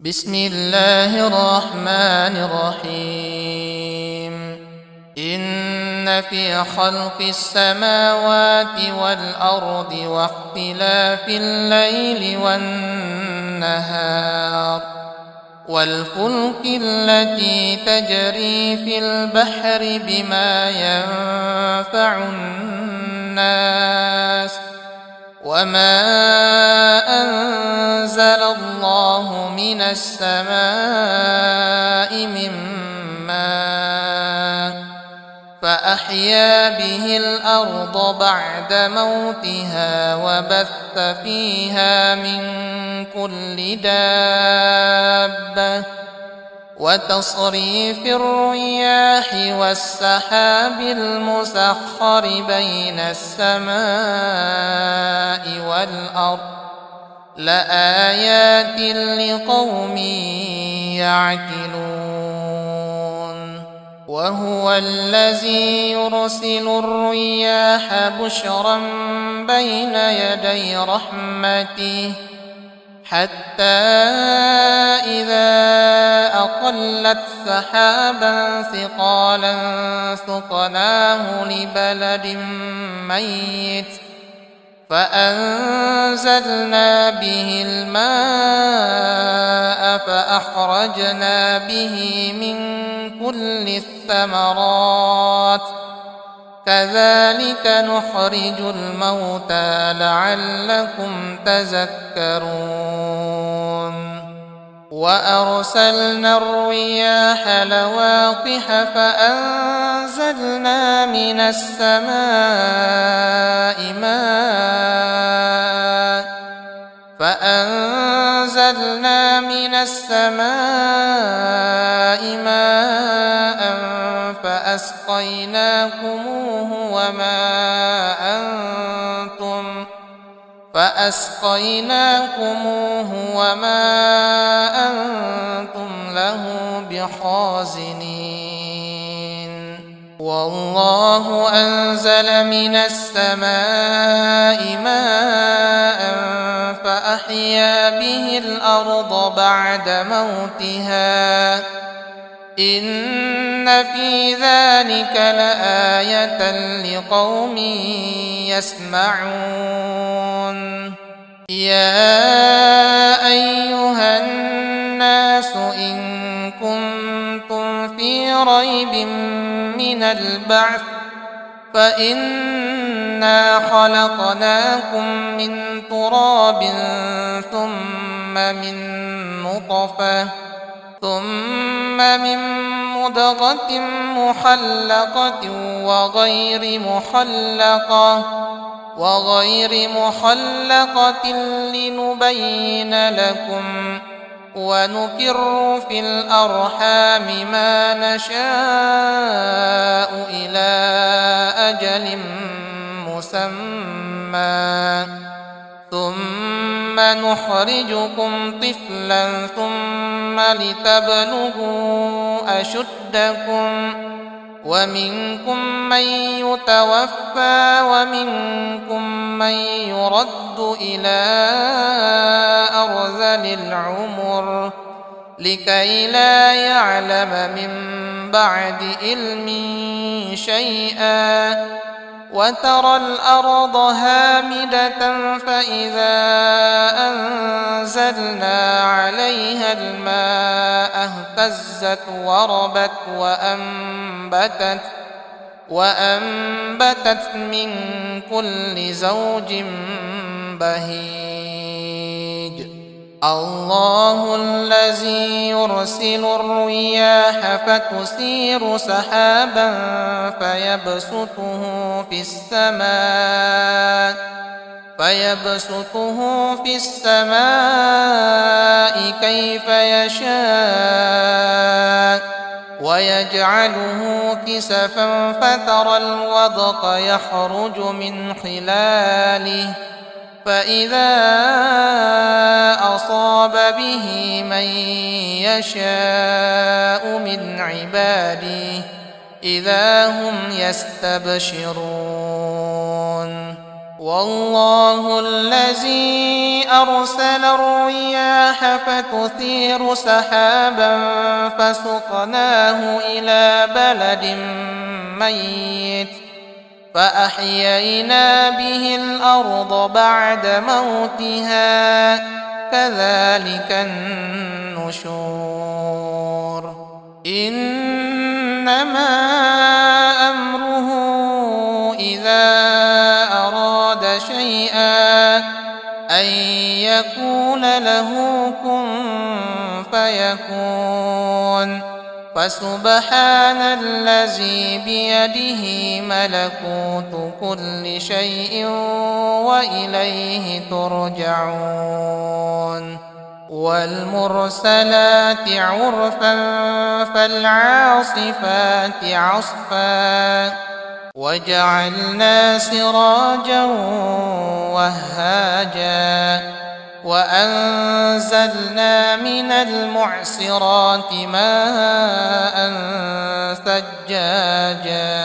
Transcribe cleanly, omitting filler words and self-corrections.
بسم الله الرحمن الرحيم إن في خلق السماوات والأرض واختلاف الليل والنهار والفلك التي تجري في البحر بما ينفع الناس وما أنزل الله من السماء من ماء فأحيا به الأرض بعد موتها وبث فيها من كل دابة وتصريف الرياح والسحاب المسخر بين السماء والأرض لآيات لقوم يعقلون وهو الذي يرسل الرياح بشرا بين يدي رحمته حتى إذا أقلت سحابا ثقالا سقناه لبلد ميت فأنزلنا به الماء فأخرجنا به من كل الثمرات كذلك نخرج الموتى لعلكم تذكرون وأرسلنا الرياح لواقح فأنزلنا من السماء ماء فأسقيناكموه وما أنتم له بخازنين والله أنزل من السماء ماء فأحيا به الأرض بعد موتها إن في ذلك لآية لقوم يسمعون يا أيها الناس إن كنتم في ريب من البعث فإنا خلقناكم من تراب ثم من مضغة مخلقة وغير مخلقة لنبين لكم ونقر في الأرحام ما نشاء إلى أجل مسمى ثم نخرجكم طفلا ثم لتبلغوا أشدكم ومنكم من يتوفى ومنكم من يرد إلى أرذل العمر لكي لا يعلم من بعد علم شيئا وترى الأرض هامدة فإذا أنزلنا عليها الماء اهتزت وربت وأنبتت من كل زوج بهيج الله الذي يرسل الرياح فتثير سحابا فيبسطه في السماء كيف يشاء ويجعله كسفا فترى الودق يخرج من خلاله فإذا أصاب به من يشاء من عباده إذا هم يستبشرون والله الذي أرسل الرياح فتثير سحابا فسقناه إلى بلد ميت فأحيينا به الأرض بعد موتها كذلك النشور إنما أمره إذا أراد شيئا أن يقول له كن فيكون فسبحان الذي بيده ملكوت كل شيء وإليه ترجعون والمرسلات عرفا فالعاصفات عصفا وجعلنا سراجا وهاجا وأنزلنا من المعصرات ماء ثجاجا